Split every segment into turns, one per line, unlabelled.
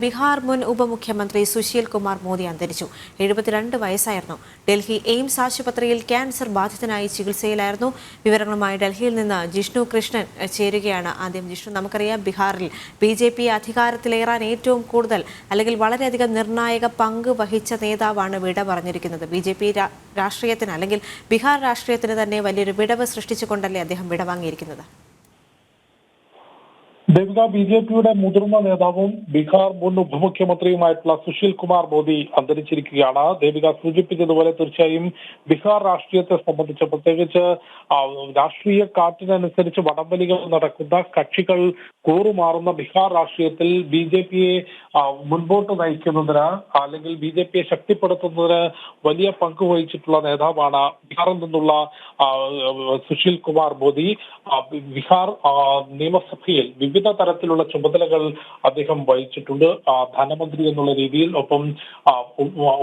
ബീഹാർ മുൻ ഉപമുഖ്യമന്ത്രി സുശീൽ കുമാർ മോദി അന്തരിച്ചു. 72 വയസ്സായിരുന്നു. ഡൽഹി എയിംസ് ആശുപത്രിയിൽ ക്യാൻസർ ബാധിതനായി ചികിത്സയിലായിരുന്നു. വിവരങ്ങളുമായി ഡൽഹിയിൽ നിന്ന് ജിഷ്ണു കൃഷ്ണൻ ചേരുകയാണ്. ആദ്യം ജിഷ്ണു, നമുക്കറിയാം ബീഹാറിൽ BJP അധികാരത്തിലേറാൻ ഏറ്റവും കൂടുതൽ അല്ലെങ്കിൽ വളരെയധികം നിർണായക പങ്ക് വഹിച്ച നേതാവാണ് വിട പറഞ്ഞിരിക്കുന്നത്. BJP രാഷ്ട്രീയത്തിന് അല്ലെങ്കിൽ ബീഹാർ രാഷ്ട്രീയത്തിന് തന്നെ വലിയൊരു വിടവ് സൃഷ്ടിച്ചുകൊണ്ടല്ലേ അദ്ദേഹം വിടവാങ്ങിയിരിക്കുന്നത്?
ദേവിക, BJPയുടെ മുതിർന്ന നേതാവും ബീഹാർ മുൻ ഉപമുഖ്യമന്ത്രിയുമായിട്ടുള്ള സുശീൽ കുമാർ മോദി അന്തരിച്ചിരിക്കുകയാണ്. ദേവിക സൂചിപ്പിച്ചതുപോലെ തീർച്ചയായും ബീഹാർ രാഷ്ട്രീയത്തെ സംബന്ധിച്ച്, പ്രത്യേകിച്ച് രാഷ്ട്രീയ കാറ്റിനനുസരിച്ച് വടംവലികൾ നടക്കുന്ന കക്ഷികൾ കൂറുമാറുന്ന ബീഹാർ രാഷ്ട്രീയത്തിൽ BJPയെ മുൻപോട്ട് നയിക്കുന്നതിന് അല്ലെങ്കിൽ BJPയെ ശക്തിപ്പെടുത്തുന്നതിന് വലിയ പങ്ക് വഹിച്ചിട്ടുള്ള നേതാവാണ് ബീഹാറിൽ നിന്നുള്ള സുശീൽ കുമാർ മോദി. ബീഹാർ നിയമസഭയിൽ വിവിധ തരത്തിലുള്ള ചുമതലകൾ അദ്ദേഹം വഹിച്ചിട്ടുണ്ട്. ധനമന്ത്രി എന്നുള്ള രീതിയിൽ, ഒപ്പം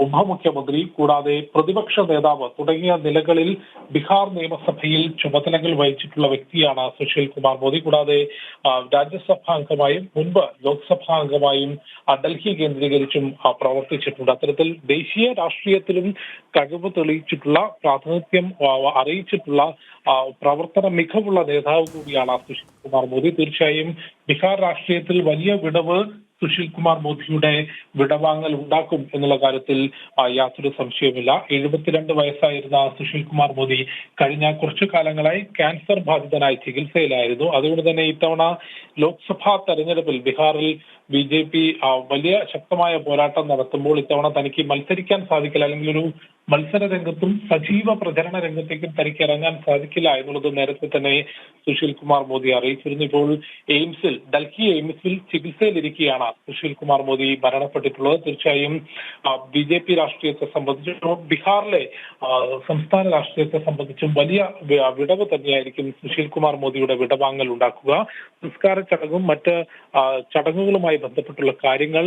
ഉപമുഖ്യമന്ത്രി, കൂടാതെ പ്രതിപക്ഷ നേതാവ് തുടങ്ങിയ നിലകളിൽ ബീഹാർ നിയമസഭയിൽ ചുമതലകൾ വഹിച്ചിട്ടുള്ള വ്യക്തിയാണ് സുശീൽ കുമാർ മോദി. കൂടാതെ രാജ്യസഭാ അംഗമായും മുൻപ് ലോക്സഭാ അംഗമായും ഡൽഹി കേന്ദ്രീകരിച്ചും പ്രവർത്തിച്ചിട്ടുണ്ട്. അത്തരത്തിൽ ദേശീയ രാഷ്ട്രീയത്തിലും കഴിവ് തെളിയിച്ചിട്ടുള്ള, പ്രാതിനിധ്യം അറിയിച്ചിട്ടുള്ള, പ്രവർത്തന മികവുള്ള നേതാവ് കൂടിയാണ് സുശീൽ കുമാർ മോദി. തീർച്ചയായും ബീഹാർ രാഷ്ട്രീയത്തിൽ വലിയ വിടവ് സുശീൽ കുമാർ മോദിയുടെ വിടവാങ്ങൽ ഉണ്ടാക്കും എന്നുള്ള കാര്യത്തിൽ യാതൊരു സംശയവുമില്ല. 72 വയസ്സായിരുന്ന സുശീൽ കുമാർ മോദി കഴിഞ്ഞ കുറച്ചു കാലങ്ങളായി ക്യാൻസർ ബാധിതനായി ചികിത്സയിലായിരുന്നു. അതുകൊണ്ട് തന്നെ ഇത്തവണ ലോക്സഭാ തെരഞ്ഞെടുപ്പിൽ ബീഹാറിൽ BJP വലിയ ശക്തമായ പോരാട്ടം നടത്തുമ്പോൾ ഇത്തവണ തനിക്ക് മത്സരിക്കാൻ സാധിക്കില്ല, അല്ലെങ്കിൽ ഒരു മത്സര രംഗത്തും സജീവ പ്രചരണ രംഗത്തേക്കും തനിക്ക് ഇറങ്ങാൻ സാധിക്കില്ല എന്നുള്ളത് നേരത്തെ തന്നെ സുശീൽ കുമാർ മോദി അറിയിച്ചിരുന്നു. ഇപ്പോൾ ഡൽഹി എയിംസിൽ ചികിത്സയിലിരിക്കുകയാണ് സുശീൽ കുമാർ മോദി മരണപ്പെട്ടിട്ടുള്ളത്. തീർച്ചയായും BJP രാഷ്ട്രീയത്തെ സംബന്ധിച്ചും ബീഹാറിലെ സംസ്ഥാന രാഷ്ട്രീയത്തെ സംബന്ധിച്ചും വലിയ വിടവ് തന്നെയായിരിക്കും സുശീൽ കുമാർ മോദിയുടെ വിടവാങ്ങൽ ഉണ്ടാക്കുക. സംസ്കാര ചടങ്ങും മറ്റ് ചടങ്ങുകളുമായി ബന്ധപ്പെട്ടുള്ള കാര്യങ്ങൾ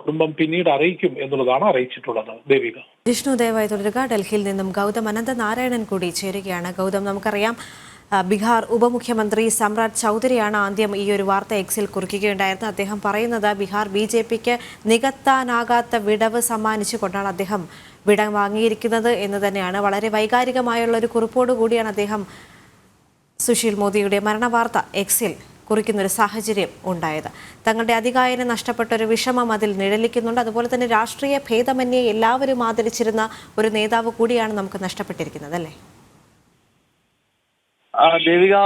കുടുംബം പിന്നീട് അറിയിക്കും എന്നുള്ളതാണ് അറിയിച്ചിട്ടുള്ളത്. ദേവിക.
ജിഷ്ണു, ദയവായി തുടരുക. ഡൽഹിയിൽ നിന്നും ഗൗതം അനന്തനാരായണൻ കൂടി ചേരുകയാണ്. ഗൗതം, നമുക്കറിയാം ബീഹാർ ഉപമുഖ്യമന്ത്രി സമ്രാട് ചൗധരിയാണ് ആദ്യം ഈ ഒരു വാർത്ത എക്സിൽ കുറിക്കുകയുണ്ടായിരുന്നത്. അദ്ദേഹം പറയുന്നത് ബീഹാർ BJPക്ക് നികത്താനാകാത്ത വിടവ് സമ്മാനിച്ചുകൊണ്ടാണ് അദ്ദേഹം വിട വാങ്ങിയിരിക്കുന്നത് എന്ന് തന്നെയാണ്. വളരെ വൈകാരികമായുള്ള ഒരു കുറിപ്പോടു കൂടിയാണ് അദ്ദേഹം സുശീൽ മോദിയുടെ മരണവാർത്ത എക്സിൽ കുറിക്കുന്ന ഒരു സാഹചര്യം ഉണ്ടായത്. തങ്ങളുടെ അധികായനെ നഷ്ടപ്പെട്ട ഒരു വിഷമം അതിൽ നിഴലിക്കുന്നുണ്ട്. അതുപോലെ തന്നെ രാഷ്ട്രീയ ഭേദമന്യേ എല്ലാവരും ആദരിച്ചിരുന്ന ഒരു നേതാവ് കൂടിയാണ് നമുക്ക് നഷ്ടപ്പെട്ടിരിക്കുന്നത്, അല്ലേ?
ദേവിക,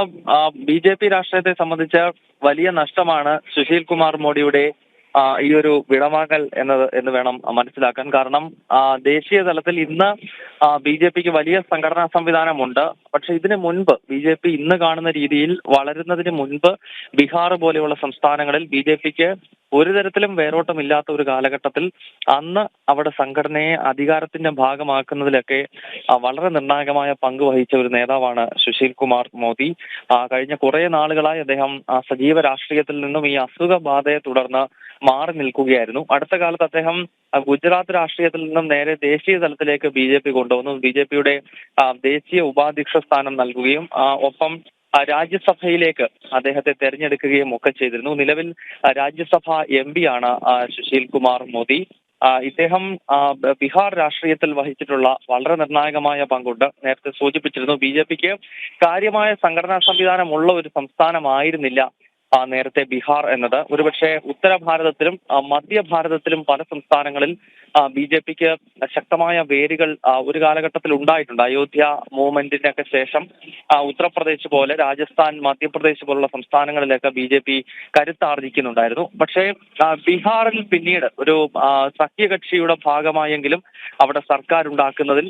BJP രാഷ്ട്രീയത്തെ സംബന്ധിച്ച് വലിയ നഷ്ടമാണ് സുശീൽ കുമാർ മോദിയുടെ ഈ ഒരു വിടവാങ്ങൽ എന്ന് വേണം മനസ്സിലാക്കാൻ. കാരണം ദേശീയ തലത്തിൽ ഇന്ന് BJPക്ക് വലിയ സംഘടനാ സംവിധാനമുണ്ട്. പക്ഷെ ഇതിനു മുൻപ് BJP ഇന്ന് കാണുന്ന രീതിയിൽ വളരുന്നതിന് മുൻപ് ബീഹാർ പോലെയുള്ള സംസ്ഥാനങ്ങളിൽ BJPക്ക് ഒരു തരത്തിലും വേരോട്ടമില്ലാത്ത ഒരു കാലഘട്ടത്തിൽ അന്ന് അവിടെ സംഘടനയെ അധികാരത്തിന്റെ ഭാഗമാക്കുന്നതിലൊക്കെ വളരെ നിർണായകമായ പങ്ക് വഹിച്ച ഒരു നേതാവാണ് സുശീൽ കുമാർ മോദി. കഴിഞ്ഞ കുറെ നാളുകളായി അദ്ദേഹം സജീവ രാഷ്ട്രീയത്തിൽ നിന്നും ഈ അസുഖബാധയെ തുടർന്ന് മാറി നിൽക്കുകയായിരുന്നു. അടുത്ത കാലത്ത് അദ്ദേഹം ഗുജറാത്ത് രാഷ്ട്രീയത്തിൽ നിന്നും നേരെ ദേശീയ തലത്തിലേക്ക് BJP കൊണ്ടുവന്നു. BJPയുടെ ദേശീയ ഉപാധ്യക്ഷ സ്ഥാനം നൽകുകയും ഒപ്പം രാജ്യസഭയിലേക്ക് അദ്ദേഹത്തെ തെരഞ്ഞെടുക്കുകയും ഒക്കെ ചെയ്തിരുന്നു. നിലവിൽ രാജ്യസഭ MP ആണ് സുശീൽ കുമാർ മോദി. ഇദ്ദേഹം ബീഹാർ രാഷ്ട്രീയത്തിൽ വഹിച്ചിട്ടുള്ള വളരെ നിർണായകമായ പങ്കുണ്ട്. നേരത്തെ സൂചിപ്പിച്ചിരുന്നു, BJPക്ക് കാര്യമായ സംഘടനാ സംവിധാനമുള്ള ഒരു സംസ്ഥാനമായിരുന്നില്ല നേരത്തെ ബീഹാർ എന്നത്. ഒരുപക്ഷെ ഉത്തര ഭാരതത്തിലും മധ്യഭാരതത്തിലും പല സംസ്ഥാനങ്ങളിൽ BJPക്ക് ശക്തമായ വേരുകൾ ഒരു കാലഘട്ടത്തിൽ ഉണ്ടായിട്ടുണ്ട്. അയോധ്യ മൂവ്മെന്റിനൊക്കെ ശേഷം ഉത്തർപ്രദേശ് പോലെ, രാജസ്ഥാൻ, മധ്യപ്രദേശ് പോലുള്ള സംസ്ഥാനങ്ങളിലൊക്കെ BJP കരുത്താർജിക്കുന്നുണ്ടായിരുന്നു. പക്ഷേ ബീഹാറിൽ പിന്നീട് ഒരു സഖ്യകക്ഷിയുടെ ഭാഗമായെങ്കിലും അവിടെ സർക്കാർ ഉണ്ടാക്കുന്നതിൽ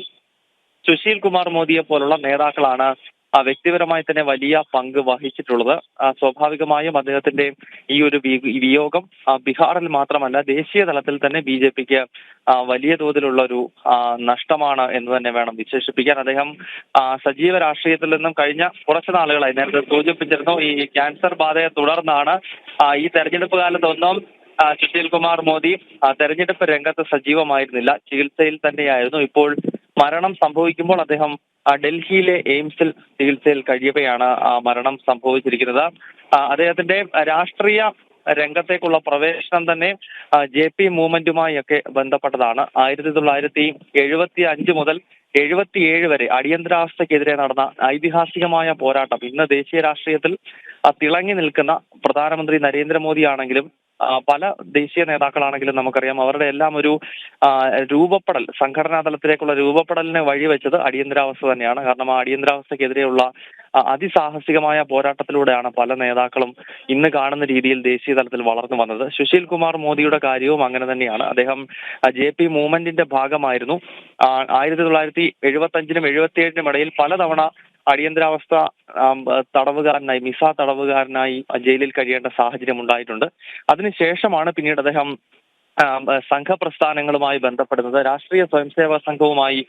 സുശീൽ കുമാർ മോദിയെ പോലുള്ള നേതാക്കളാണ് വ്യക്തിപരമായി തന്നെ വലിയ പങ്ക് വഹിച്ചിട്ടുള്ളത്. സ്വാഭാവികമായും അദ്ദേഹത്തിന്റെ ഈ ഒരു വിയോഗം ബീഹാറിൽ മാത്രമല്ല ദേശീയ തലത്തിൽ തന്നെ BJPക്ക് വലിയ തോതിലുള്ള ഒരു നഷ്ടമാണ് എന്ന് തന്നെ വേണം വിശേഷിപ്പിക്കാൻ. അദ്ദേഹം സജീവ രാഷ്ട്രീയത്തിൽ നിന്നും കഴിഞ്ഞ കുറച്ചു നാളുകളായി, നേരത്തെ സൂചിപ്പിച്ചിരുന്നു, ഈ ക്യാൻസർ ബാധയെ തുടർന്നാണ് ഈ തെരഞ്ഞെടുപ്പ് കാലത്തൊന്നും സുശീൽ കുമാർ മോദി തെരഞ്ഞെടുപ്പ് രംഗത്ത് സജീവമായിരുന്നില്ല, ചികിത്സയിൽ തന്നെയായിരുന്നു. ഇപ്പോൾ മരണം സംഭവിക്കുമ്പോൾ അദ്ദേഹം ഡൽഹിയിലെ എയിംസിൽ ചികിത്സയിൽ കഴിയവെയാണ് മരണം സംഭവിച്ചിരിക്കുന്നത്. അദ്ദേഹത്തിന്റെ രാഷ്ട്രീയ രംഗത്തേക്കുള്ള പ്രവേശനം തന്നെ JP മൂവ്മെന്റുമായി ഒക്കെ ബന്ധപ്പെട്ടതാണ്. 1975 മുതൽ 77 വരെ അടിയന്തരാവസ്ഥക്കെതിരെ നടന്ന ഐതിഹാസികമായ പോരാട്ടം ഇന്ന് ദേശീയ രാഷ്ട്രീയത്തിൽ തിളങ്ങി നിൽക്കുന്ന പ്രധാനമന്ത്രി നരേന്ദ്രമോദി ആണെങ്കിലും പല ദേശീയ നേതാക്കളാണെങ്കിലും നമുക്കറിയാം അവരുടെ എല്ലാം ഒരു രൂപപ്പെടൽ, സംഘടനാ തലത്തിലേക്കുള്ള രൂപപ്പെടലിനെ വഴിവെച്ചത് അടിയന്തരാവസ്ഥ തന്നെയാണ്. കാരണം ആ അടിയന്തരാവസ്ഥക്കെതിരെയുള്ള അതിസാഹസികമായ പോരാട്ടത്തിലൂടെയാണ് പല നേതാക്കളും ഇന്ന് കാണുന്ന രീതിയിൽ ദേശീയ തലത്തിൽ വളർന്നു വന്നത്. സുശീൽ കുമാർ മോദിയുടെ കാര്യവും അങ്ങനെ തന്നെയാണ്. അദ്ദേഹം JP മൂവ്മെന്റിന്റെ ഭാഗമായിരുന്നു. 1975-നും 77-നും ഇടയിൽ പലതവണ അടിയന്തരാവസ്ഥ തടവുകാരനായി, മിസ തടവുകാരനായി ജയിലിൽ കഴിയേണ്ട സാഹചര്യം ഉണ്ടായിട്ടുണ്ട്. അതിനുശേഷമാണ് പിന്നീട് അദ്ദേഹം സംഘപ്രസ്ഥാനങ്ങളുമായി ബന്ധപ്പെടുന്നത്. രാഷ്ട്രീയ സ്വയംസേവക സംഘവുമായി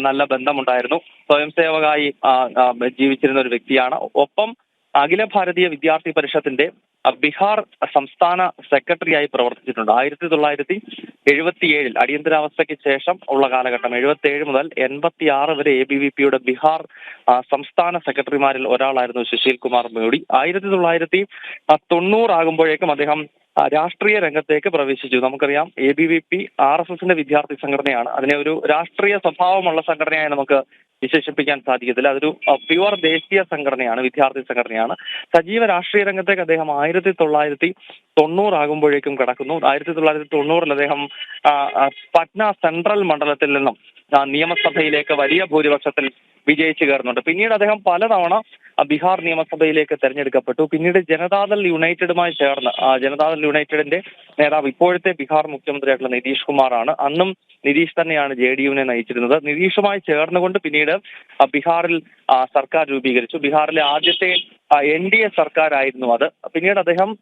നല്ല ബന്ധമുണ്ടായിരുന്നു. സ്വയംസേവകായി ജീവിച്ചിരുന്ന ഒരു വ്യക്തിയാണ്. ഒപ്പം അഖില ഭാരതീയ വിദ്യാർത്ഥി പരിഷത്തിന്റെ ബീഹാർ സംസ്ഥാന സെക്രട്ടറിയായി പ്രവർത്തിച്ചിട്ടുണ്ട്. 1977 അടിയന്തരാവസ്ഥയ്ക്ക് ശേഷം ഉള്ള കാലഘട്ടം 77 മുതൽ 86 വരെ ABVP-യുടെ ബീഹാർ സംസ്ഥാന സെക്രട്ടറിമാരിൽ ഒരാളായിരുന്നു സുശീൽ കുമാർ മോഡി. 1990 ആകുമ്പോഴേക്കും അദ്ദേഹം രാഷ്ട്രീയ രംഗത്തേക്ക് പ്രവേശിച്ചു. നമുക്കറിയാം ABVP RSSന്റെ വിദ്യാർത്ഥി സംഘടനയാണ്. അതിനെ ഒരു രാഷ്ട്രീയ സ്വഭാവമുള്ള സംഘടനയായി നമുക്ക് വിശേഷിപ്പിക്കാൻ സാധിക്കത്തില്ല. അതൊരു പ്യുവർ ദേശീയ സംഘടനയാണ്, വിദ്യാർത്ഥി സംഘടനയാണ്. സജീവ രാഷ്ട്രീയ രംഗത്തേക്ക് അദ്ദേഹം 1990 ആകുമ്പോഴേക്കും കടക്കുന്നു. 1990 അദ്ദേഹം പട്ന സെൻട്രൽ മണ്ഡലത്തിൽ നിന്നും നിയമസഭയിലേക്ക് വലിയ ഭൂരിപക്ഷത്തിൽ വിജയിച്ചു കയറുന്നുണ്ട്. പിന്നീട് അദ്ദേഹം പലതവണ ബീഹാർ നിയമസഭയിലേക്ക് തെരഞ്ഞെടുക്കപ്പെട്ടു. പിന്നീട് ജനതാദൾ യുണൈറ്റഡുമായി ചേർന്ന്, ജനതാദൾ യുണൈറ്റഡിന്റെ നേതാവ് ഇപ്പോഴത്തെ ബീഹാർ മുഖ്യമന്ത്രിയായിട്ടുള്ള നിതീഷ് കുമാറാണ്. അന്നും നിതീഷ് തന്നെയാണ് JDU-നെ നയിച്ചിരുന്നത്. നിതീഷുമായി ചേർന്നുകൊണ്ട് പിന്നീട് ബീഹാറിൽ സർക്കാർ രൂപീകരിച്ചു. ബീഹാറിലെ ആദ്യത്തെ NDA സർക്കാരായിരുന്നു അത്. പിന്നീട് അദ്ദേഹം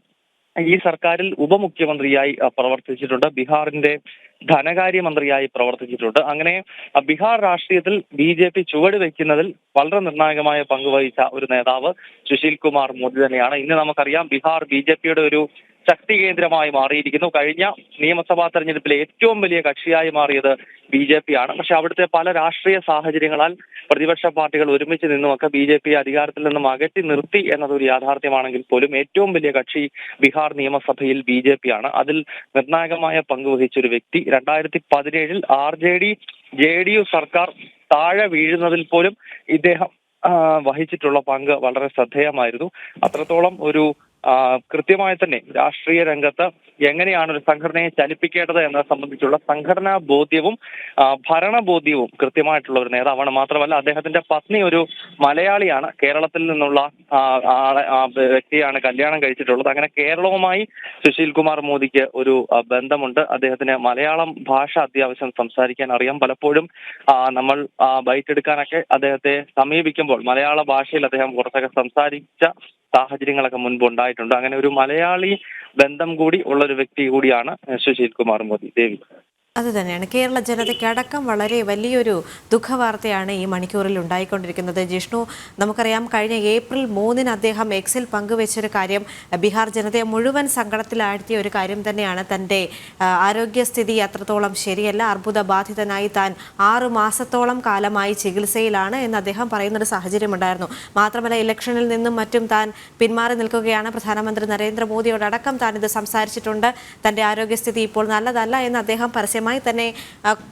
ഈ സർക്കാരിൽ ഉപമുഖ്യമന്ത്രിയായി പ്രവർത്തിച്ചിട്ടുണ്ട്. ബീഹാറിന്റെ ധനകാര്യമന്ത്രിയായി പ്രവർത്തിച്ചിട്ടുണ്ട്. അങ്ങനെ ബീഹാർ രാഷ്ട്രീയത്തിൽ BJP ചുവട് വെക്കുന്നതിൽ വളരെ നിർണായകമായ പങ്കുവഹിച്ച ഒരു നേതാവ് സുശീൽ കുമാർ മോദി തന്നെയാണ്. ഇന്ന് നമുക്കറിയാം ബീഹാർ BJP-യുടെ ഒരു ശക്തി കേന്ദ്രമായി മാറിയിരിക്കുന്നു. കഴിഞ്ഞ നിയമസഭാ തെരഞ്ഞെടുപ്പിലെ ഏറ്റവും വലിയ കക്ഷിയായി മാറിയത് BJP ആണ്. പക്ഷെ അവിടുത്തെ പല രാഷ്ട്രീയ സാഹചര്യങ്ങളാൽ പ്രതിപക്ഷ പാർട്ടികൾ ഒരുമിച്ച് നിന്നുമൊക്കെ BJP അധികാരത്തിൽ നിന്നും അകറ്റി നിർത്തി എന്നതൊരു യാഥാർത്ഥ്യമാണെങ്കിൽ പോലും ഏറ്റവും വലിയ കക്ഷി ബീഹാർ നിയമസഭയിൽ BJP ആണ്. അതിൽ നിർണായകമായ പങ്കുവഹിച്ച ഒരു വ്യക്തി 2017 RJD-JDU സർക്കാർ താഴെ വീഴുന്നതിൽ പോലും ഇദ്ദേഹം വഹിച്ചിട്ടുള്ള പങ്ക് വളരെ ശ്രദ്ധേയമായിരുന്നു. അത്രത്തോളം ഒരു കൃത്യമായി തന്നെ രാഷ്ട്രീയ രംഗത്ത് എങ്ങനെയാണ് ഒരു സംഘടനയെ ചലിപ്പിക്കേണ്ടത് എന്നത് സംബന്ധിച്ചുള്ള സംഘടനാ ബോധ്യവും ഭരണബോധ്യവും കൃത്യമായിട്ടുള്ള ഒരു നേതാവാണ്. മാത്രമല്ല അദ്ദേഹത്തിന്റെ പത്നി ഒരു മലയാളിയാണ്. കേരളത്തിൽ നിന്നുള്ള വ്യക്തിയാണ് കല്യാണം കഴിച്ചിട്ടുള്ളത്. അങ്ങനെ കേരളവുമായി സുശീൽ കുമാർ മോദിക്ക് ഒരു ബന്ധമുണ്ട്. അദ്ദേഹത്തിന് മലയാളം ഭാഷ അത്യാവശ്യം സംസാരിക്കാൻ അറിയാം. പലപ്പോഴും നമ്മൾ ബൈറ്റ് എടുക്കാനൊക്കെ അദ്ദേഹത്തെ സമീപിക്കുമ്പോൾ മലയാള ഭാഷയിൽ അദ്ദേഹം കുറച്ചൊക്കെ സംസാരിച്ച സാഹചര്യങ്ങളൊക്കെ മുൻപ് ഉണ്ടായിട്ടുണ്ട്. അങ്ങനെ ഒരു മലയാളി ബന്ധം കൂടി ഉള്ള ഒരു വ്യക്തി കൂടിയാണ് സുശീൽ കുമാർ മോദി. ദേവി,
അത് തന്നെയാണ്. കേരള ജനതയ്ക്കടക്കം വളരെ വലിയൊരു ദുഃഖവാർത്തയാണ് ഈ മണിക്കൂറിൽ ഉണ്ടായിക്കൊണ്ടിരിക്കുന്നത്. ജിഷ്ണു, നമുക്കറിയാം കഴിഞ്ഞ ഏപ്രിൽ 3-ന് അദ്ദേഹം എക്സിൽ പങ്കുവെച്ചൊരു കാര്യം ബീഹാർ ജനതയെ മുഴുവൻ സങ്കടത്തിലാഴ്ത്തിയ ഒരു കാര്യം തന്നെയാണ്. തൻ്റെ ആരോഗ്യസ്ഥിതി അത്രത്തോളം ശരിയല്ല, അർബുദബാധിതനായി താൻ 6 മാസത്തോളം കാലമായി ചികിത്സയിലാണ് എന്ന് അദ്ദേഹം പറയുന്നൊരു സാഹചര്യമുണ്ടായിരുന്നു. മാത്രമല്ല ഇലക്ഷനിൽ നിന്നും മറ്റും താൻ പിന്മാറി നിൽക്കുകയാണ്. പ്രധാനമന്ത്രി നരേന്ദ്രമോദിയോടക്കം താൻ ഇത് സംസാരിച്ചിട്ടുണ്ട്. തൻ്റെ ആരോഗ്യസ്ഥിതി ഇപ്പോൾ നല്ലതല്ല എന്ന് അദ്ദേഹം പരസ്യമായി തന്നെ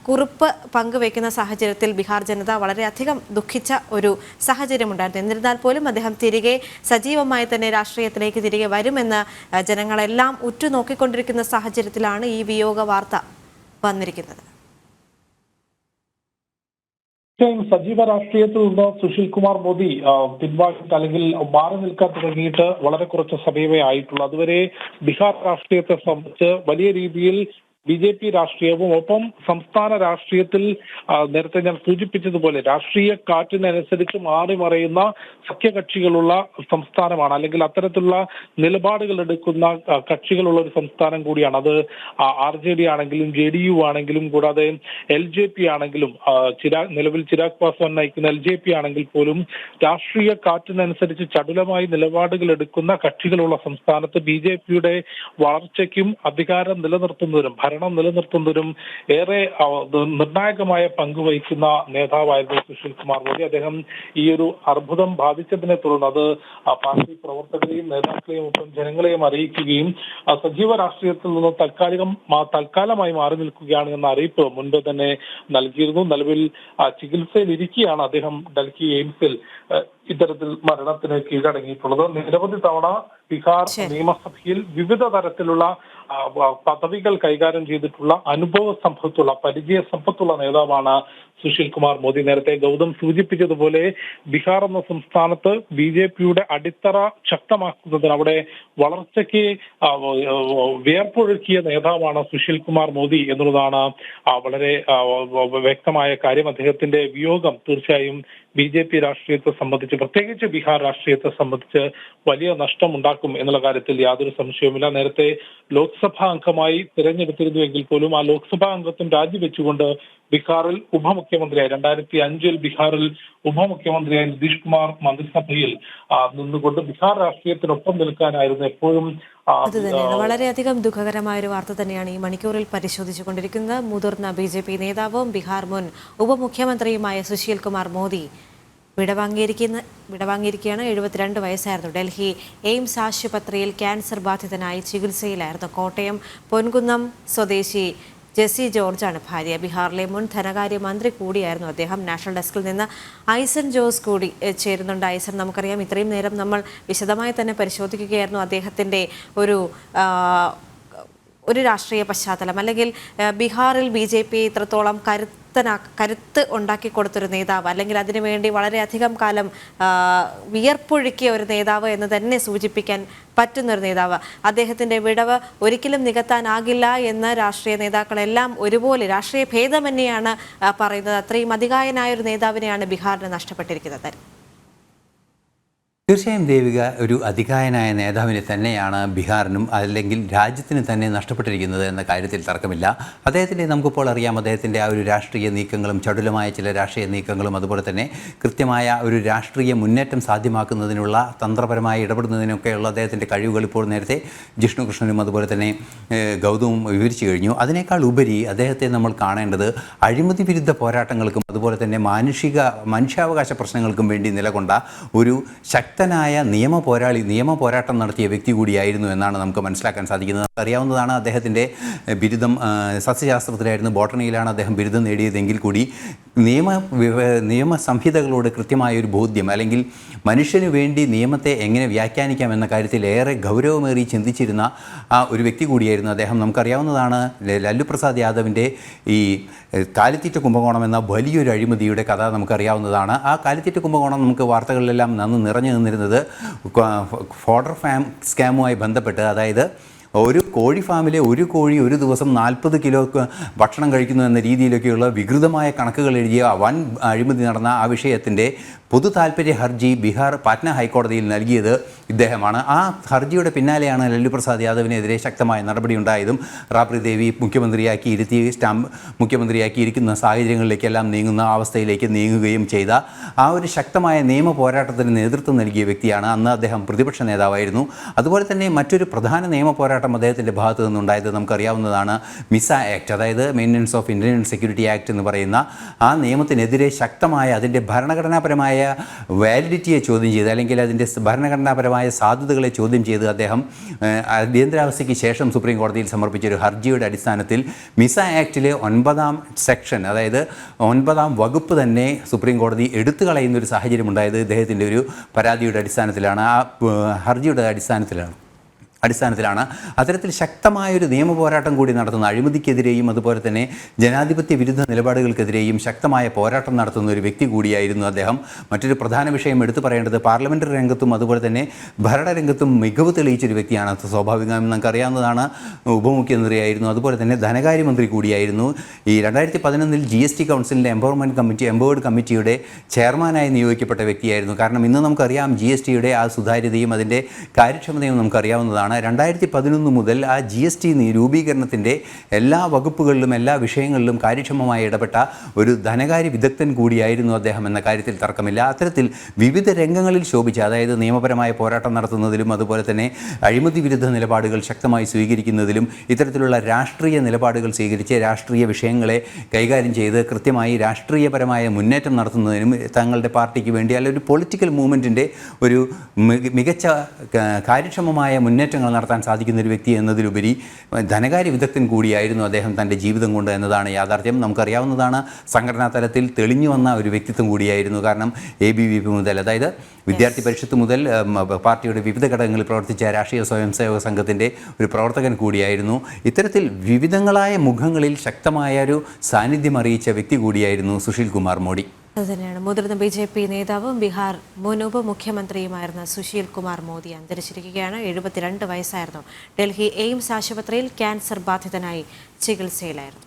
കുറിപ്പ് പങ്കുവെക്കുന്ന സാഹചര്യത്തിൽ ബീഹാർ ജനത വളരെയധികം ദുഃഖിച്ച ഒരു സാഹചര്യമുണ്ടായിരുന്നു. എന്നിരുന്നാൽ പോലും അദ്ദേഹം തിരികെ സജീവമായി തന്നെ രാഷ്ട്രീയത്തിലേക്ക് തിരികെ വരുമെന്ന് ജനങ്ങളെല്ലാം ഉറ്റുനോക്കിക്കൊണ്ടിരിക്കുന്ന സാഹചര്യത്തിലാണ് ഈ വിയോഗ വാർത്ത വന്നിരിക്കുന്നത്.
സജീവ രാഷ്ട്രീയത്തിൽ നിന്ന് സുശീൽ കുമാർ മോദി പിൻവാങ്ങിയിട്ട് അല്ലെങ്കിൽ മാറി നിൽക്കാൻ തുടങ്ങിയിട്ട് വളരെ കുറച്ച് സമയമേ ആയിട്ടുള്ളൂ. അതുവരെ ബീഹാർ രാഷ്ട്രീയത്തെ സംബന്ധിച്ച് വലിയ രീതിയിൽ BJP രാഷ്ട്രീയവും ഒപ്പം സംസ്ഥാന രാഷ്ട്രീയത്തിൽ നേരത്തെ ഞാൻ സൂചിപ്പിച്ചതുപോലെ രാഷ്ട്രീയ കാറ്റിനനുസരിച്ച് മാറി മറയുന്ന സഖ്യകക്ഷികളുള്ള സംസ്ഥാനമാണ്, അല്ലെങ്കിൽ അത്തരത്തിലുള്ള നിലപാടുകൾ എടുക്കുന്ന കക്ഷികളുള്ള ഒരു സംസ്ഥാനം കൂടിയാണ്. അത് RJD ആണെങ്കിലും JDU ആണെങ്കിലും കൂടാതെ LJP ആണെങ്കിലും നിലവിൽ ചിരാഗ് പാസ്വാൻ നയിക്കുന്ന LJP ആണെങ്കിൽ പോലും രാഷ്ട്രീയ കാറ്റിനനുസരിച്ച് ചടുലമായി നിലപാടുകൾ എടുക്കുന്ന കക്ഷികളുള്ള സംസ്ഥാനത്ത് BJP-യുടെ വളർച്ചയ്ക്കും അധികാരം നിലനിർത്തുന്നതിനും ഭരണം നിലനിർത്തുന്നതിനും ഏറെ നിർണായകമായ പങ്ക് വഹിക്കുന്ന നേതാവായിരുന്നു സുശീൽ കുമാർ മോദി. അദ്ദേഹം ഈ ഒരു അർബുദം ബാധിച്ചതിനെ തുടർന്ന് അത് പാർട്ടി പ്രവർത്തകരെയും നേതാക്കളെയും ഒപ്പം ജനങ്ങളെയും അറിയിക്കുകയും സജീവ രാഷ്ട്രീയത്തിൽ നിന്ന് തൽക്കാലമായി മാറി നിൽക്കുകയാണ് എന്ന അറിയിപ്പ് മുൻപ് തന്നെ നൽകിയിരുന്നു. നിലവിൽ ചികിത്സയിൽ ഇരിക്കെയാണ് അദ്ദേഹം ഡൽഹി എയിംസിൽ ഇത്തരത്തിൽ മരണത്തിന് കീഴടങ്ങിയിട്ടുള്ളത്. നിരവധി തവണ ബീഹാർ നിയമസഭയിൽ വിവിധ തരത്തിലുള്ള പദവികൾ കൈകാര്യം ചെയ്തിട്ടുള്ള അനുഭവ സമ്പത്തുള്ള പരിചയ സമ്പത്തുള്ള നേതാവാണ് സുശീൽ കുമാർ മോദി. നേരത്തെ ഗൗതം സൂചിപ്പിച്ചതുപോലെ ബീഹാർ എന്ന സംസ്ഥാനത്ത് BJPയുടെ അടിത്തറ ശക്തമാക്കുന്നതിന് അവിടെ വളർച്ചയ്ക്ക് വിയർപ്പൊഴുക്കിയ നേതാവാണ് സുശീൽ കുമാർ മോദി എന്നുള്ളതാണ് വളരെ വ്യക്തമായ കാര്യം. അദ്ദേഹത്തിന്റെ വിയോഗം തീർച്ചയായും BJP രാഷ്ട്രീയത്തെ സംബന്ധിച്ച്, പ്രത്യേകിച്ച് ബീഹാർ രാഷ്ട്രീയത്തെ സംബന്ധിച്ച് വലിയ നഷ്ടം ഉണ്ടാക്കും എന്നുള്ള കാര്യത്തിൽ യാതൊരു സംശയവുമില്ല. നേരത്തെ ലോക്സഭാ അംഗമായി തിരഞ്ഞെടുത്തിരുന്നുവെങ്കിൽ പോലും ആ ലോക്സഭാ അംഗത്വം രാജിവെച്ചുകൊണ്ട് ബീഹാറിൽ ഉപമുഖ്യമന്ത്രിയായി 2005 ബീഹാറിൽ ഉപമുഖ്യമന്ത്രിയായി നിതീഷ് കുമാർ മന്ത്രിസഭയിൽ നിന്നുകൊണ്ട് ബീഹാർ രാഷ്ട്രീയത്തിനൊപ്പം നിൽക്കാനായിരുന്നു എപ്പോഴും.
അത് തന്നെയാണ് വളരെയധികം ദുഃഖകരമായ ഒരു വാർത്ത തന്നെയാണ് ഈ മണിക്കൂറിൽ പരിശോധിച്ചുകൊണ്ടിരിക്കുന്നത്. മുതിർന്ന BJP നേതാവും ബീഹാർ മുൻ ഉപമുഖ്യമന്ത്രിയുമായ സുശീൽ കുമാർ മോദി വിടവാങ്ങിയിരിക്കുകയാണ്. 72 വയസ്സായിരുന്നു. ഡൽഹി എയിംസ് ആശുപത്രിയിൽ ക്യാൻസർ ബാധിതനായി ചികിത്സയിലായിരുന്നു. കോട്ടയം പൊൻകുന്നം സ്വദേശി ജെസി ജോർജാണ് ഭാര്യ. ബീഹാറിലെ മുൻ ധനകാര്യമന്ത്രി കൂടിയായിരുന്നു അദ്ദേഹം. നാഷണൽ ഡെസ്കിൽ നിന്ന് ഐസൻ ജോസ് കൂടി ചേരുന്നുണ്ട്. ഐസൻ, നമുക്കറിയാം ഇത്രയും നേരം നമ്മൾ വിശദമായി തന്നെ പരിശോധിക്കുകയായിരുന്നു അദ്ദേഹത്തിൻ്റെ ഒരു രാഷ്ട്രീയ പശ്ചാത്തലം, അല്ലെങ്കിൽ ബീഹാറിൽ BJP ഇത്രത്തോളം കരുത്ത് ഉണ്ടാക്കി കൊടുത്തൊരു നേതാവ്, അല്ലെങ്കിൽ അതിനുവേണ്ടി വളരെയധികം കാലം വിയർപ്പൊഴുക്കിയ ഒരു നേതാവ് എന്ന് തന്നെ സൂചിപ്പിക്കാൻ പറ്റുന്നൊരു നേതാവ്. അദ്ദേഹത്തിൻ്റെ വിടവ് ഒരിക്കലും നികത്താനാകില്ല എന്ന് രാഷ്ട്രീയ നേതാക്കളെല്ലാം ഒരുപോലെ രാഷ്ട്രീയ ഭേദമന്യെയാണ് പറയുന്നത്. അത്രയും അതികായനായ ഒരു നേതാവിനെയാണ് ബീഹാറിന് നഷ്ടപ്പെട്ടിരിക്കുന്നത്.
തീർച്ചയായും ദേവിക, ഒരു അതികായനായ നേതാവിനെ തന്നെയാണ് ബീഹാറിനും അല്ലെങ്കിൽ രാജ്യത്തിന് തന്നെ നഷ്ടപ്പെട്ടിരിക്കുന്നത് എന്ന കാര്യത്തിൽ തർക്കമില്ല. അദ്ദേഹത്തിൻ്റെ നമുക്കിപ്പോൾ അറിയാം, അദ്ദേഹത്തിൻ്റെ ആ ഒരു രാഷ്ട്രീയ നീക്കങ്ങളും ചടുലമായ ചില രാഷ്ട്രീയ നീക്കങ്ങളും അതുപോലെ തന്നെ കൃത്യമായ ഒരു രാഷ്ട്രീയ മുന്നേറ്റം സാധ്യമാക്കുന്നതിനുള്ള തന്ത്രപരമായി ഇടപെടുന്നതിനൊക്കെയുള്ള അദ്ദേഹത്തിൻ്റെ കഴിവുകൾ ഇപ്പോൾ നേരത്തെ ജിഷ്ണു കൃഷ്ണനും അതുപോലെ തന്നെ ഗൗതവും വിവരിച്ചു കഴിഞ്ഞു. അതിനേക്കാൾ ഉപരി അദ്ദേഹത്തെ നമ്മൾ കാണേണ്ടത് അഴിമതി വിരുദ്ധ പോരാട്ടങ്ങൾക്കും അതുപോലെ തന്നെ മനുഷ്യാവകാശ പ്രശ്നങ്ങൾക്കും വേണ്ടി നിലകൊണ്ട ഒരു ശക്തനായ നിയമ പോരാട്ടം നടത്തിയ വ്യക്തി കൂടിയായിരുന്നു എന്നാണ് നമുക്ക് മനസ്സിലാക്കാൻ സാധിക്കുന്നത്. അറിയാവുന്നതാണ്, അദ്ദേഹത്തിൻ്റെ ബിരുദം സസ്യശാസ്ത്രത്തിലായിരുന്നു, ബോട്ടണിയിലാണ് അദ്ദേഹം ബിരുദം നേടിയതെങ്കിൽ കൂടി നിയമ സംഹിതകളോട് കൃത്യമായൊരു ബോധ്യം, അല്ലെങ്കിൽ മനുഷ്യന് വേണ്ടി നിയമത്തെ എങ്ങനെ വ്യാഖ്യാനിക്കാം എന്ന കാര്യത്തിൽ ഏറെ ഗൗരവമേറി ചിന്തിച്ചിരുന്ന ഒരു വ്യക്തി കൂടിയായിരുന്നു അദ്ദേഹം. നമുക്കറിയാവുന്നതാണ് ലല്ലു പ്രസാദ് യാദവിൻ്റെ ഈ കാലിത്തീറ്റ കുംഭകോണം എന്ന വലിയൊരു അഴിമതിയുടെ കഥ നമുക്കറിയാവുന്നതാണ്. ആ കാലിത്തീറ്റ കുംഭകോണം നമുക്ക് വാർത്തകളിലെല്ലാം നന്ന് നിറഞ്ഞു നിന്നിരുന്നത് ഫോഡർ സ്കാമുമായി ബന്ധപ്പെട്ട്, അതായത് ഒരു കോഴി ഫാമിലെ ഒരു കോഴി ഒരു ദിവസം 40 കിലോ ഭക്ഷണം കഴിക്കുന്നു എന്ന രീതിയിലൊക്കെയുള്ള വികൃതമായ കണക്കുകൾ എഴുതിയ വൻ അഴിമതി നടന്ന ആ വിഷയത്തിൻ്റെ പൊതു താൽപ്പര്യ ഹർജി ബീഹാർ പാറ്റ്ന ഹൈക്കോടതിയിൽ നൽകിയത് ഇദ്ദേഹമാണ്. ആ ഹർജിയുടെ പിന്നാലെയാണ് ലല്ലു പ്രസാദ് യാദവിനെതിരെ ശക്തമായ നടപടി ഉണ്ടായതും റാബ്രി ദേവി മുഖ്യമന്ത്രിയാക്കിയിരിക്കുന്ന സാഹചര്യങ്ങളിലേക്കെല്ലാം നീങ്ങുന്ന അവസ്ഥയിലേക്ക് നീങ്ങുകയും ചെയ്ത ആ ഒരു ശക്തമായ നിയമ പോരാട്ടത്തിന് നേതൃത്വം നൽകിയ വ്യക്തിയാണ്. അന്ന് അദ്ദേഹം പ്രതിപക്ഷ നേതാവായിരുന്നു. അതുപോലെ തന്നെ മറ്റൊരു പ്രധാന നിയമ പോരാട്ടം അദ്ദേഹത്തിൻ്റെ ഭാഗത്തു നിന്നുണ്ടായത് നമുക്കറിയാവുന്നതാണ്. മിസ ആക്ട്, അതായത് maintenance of Indian security act എന്ന് പറയുന്ന ആ നിയമത്തിനെതിരെ ശക്തമായ അതിൻ്റെ ഭരണഘടനാപരമായ വാലിഡിറ്റിയെ ചോദ്യം ചെയ്ത്, അല്ലെങ്കിൽ അതിൻ്റെ ഭരണഘടനാപരമായ സാധുതകളെ ചോദ്യം ചെയ്ത് അദ്ദേഹം അടിയന്തരാവസ്ഥയ്ക്ക് ശേഷം സുപ്രീം കോടതിയിൽ സമർപ്പിച്ച ഒരു ഹർജിയുടെ അടിസ്ഥാനത്തിൽ മിസ ആക്ടിലെ 9ാം സെക്ഷൻ, അതായത് 9ാം വകുപ്പ് തന്നെ സുപ്രീം കോടതി എടുത്തു കളയുന്നൊരു സാഹചര്യം ഉണ്ടായത് ഇദ്ദേഹത്തിൻ്റെ ഒരു പരാതിയുടെ അടിസ്ഥാനത്തിലാണ്, ആ ഹർജിയുടെ അടിസ്ഥാനത്തിലാണ്. അത്തരത്തിൽ ശക്തമായൊരു നിയമ പോരാട്ടം കൂടി നടത്തുന്ന, അഴിമതിക്കെതിരെയും അതുപോലെ തന്നെ ജനാധിപത്യ വിരുദ്ധ നിലപാടുകൾക്കെതിരെയും ശക്തമായ പോരാട്ടം നടത്തുന്ന ഒരു വ്യക്തി കൂടിയായിരുന്നു അദ്ദേഹം. മറ്റൊരു പ്രധാന വിഷയം എടുത്തു പറയേണ്ടത് പാർലമെൻ്ററി രംഗത്തും അതുപോലെ തന്നെ ഭരണരംഗത്തും മികവ് തെളിയിച്ചൊരു വ്യക്തിയാണ്. സ്വാഭാവികമായും നമുക്കറിയാവുന്നതാണ്, ഉപമുഖ്യമന്ത്രിയായിരുന്നു, അതുപോലെ തന്നെ ധനകാര്യമന്ത്രി കൂടിയായിരുന്നു. ഈ 2011 GST കൗൺസിലിൻ്റെ എംപവേർഡ് കമ്മിറ്റിയുടെ ചെയർമാനായി നിയോഗിക്കപ്പെട്ട വ്യക്തിയായിരുന്നു. കാരണം ഇന്ന് നമുക്കറിയാം GSTയുടെ ആ സുതാര്യതയും അതിൻ്റെ കാര്യക്ഷമതയും നമുക്കറിയാവുന്നതാണ്. 2011 മുതൽ ആ GST രൂപീകരണത്തിൻ്റെ എല്ലാ വകുപ്പുകളിലും എല്ലാ വിഷയങ്ങളിലും കാര്യക്ഷമമായി ഇടപെട്ട ഒരു ധനകാര്യ വിദഗ്ധൻ കൂടിയായിരുന്നു അദ്ദേഹം എന്ന കാര്യത്തിൽ തർക്കമില്ല. അത്തരത്തിൽ വിവിധ രംഗങ്ങളിൽ ശോഭിച്ച, അതായത് നിയമപരമായ പോരാട്ടം നടത്തുന്നതിലും അതുപോലെ തന്നെ അഴിമതി വിരുദ്ധ നിലപാടുകൾ ശക്തമായി സ്വീകരിക്കുന്നതിലും ഇത്തരത്തിലുള്ള രാഷ്ട്രീയ നിലപാടുകൾ സ്വീകരിച്ച് രാഷ്ട്രീയ വിഷയങ്ങളെ കൈകാര്യം ചെയ്ത് കൃത്യമായി രാഷ്ട്രീയപരമായ മുന്നേറ്റം നടത്തുന്നതിനും തങ്ങളുടെ പാർട്ടിക്ക് വേണ്ടി അല്ലെങ്കിൽ ഒരു പൊളിറ്റിക്കൽ മൂവ്മെൻറ്റിൻ്റെ ഒരു മികച്ച കാര്യക്ഷമമായ മുന്നേറ്റങ്ങൾ നടത്താൻ സാധിക്കുന്ന ഒരു വ്യക്തി എന്നതിലുപരി ധനകാര്യ വിദഗ്ധൻ കൂടിയായിരുന്നു അദ്ദേഹം തൻ്റെ ജീവിതം കൊണ്ട് എന്നതാണ് യാഥാർത്ഥ്യം. നമുക്കറിയാവുന്നതാണ്, സംഘടനാ തലത്തിൽ തെളിഞ്ഞു വന്ന ഒരു വ്യക്തിത്വം കൂടിയായിരുന്നു. കാരണം ABVP മുതൽ, അതായത് വിദ്യാർത്ഥി പരിഷത്ത് മുതൽ പാർട്ടിയുടെ വിവിധ ഘടകങ്ങളിൽ പ്രവർത്തിച്ച രാഷ്ട്രീയ സ്വയംസേവക സംഘത്തിൻ്റെ ഒരു പ്രവർത്തകൻ കൂടിയായിരുന്നു. ഇത്തരത്തിൽ വിവിധങ്ങളായ മുഖങ്ങളിൽ ശക്തമായ ഒരു സാന്നിധ്യം അറിയിച്ച വ്യക്തി കൂടിയായിരുന്നു സുശീൽ കുമാർ മോഡി.
അതുതന്നെയാണ് മുതിർന്ന BJP നേതാവും ബീഹാർ മുൻ ഉപമുഖ്യമന്ത്രിയുമായിരുന്ന സുശീൽ കുമാർ മോദി അന്തരിച്ചിരിക്കുകയാണ്. 72 വയസ്സായിരുന്നു. ഡൽഹി എയിംസ് ആശുപത്രിയിൽ ക്യാൻസർ ബാധിതനായി ചികിത്സയിലായിരുന്നു.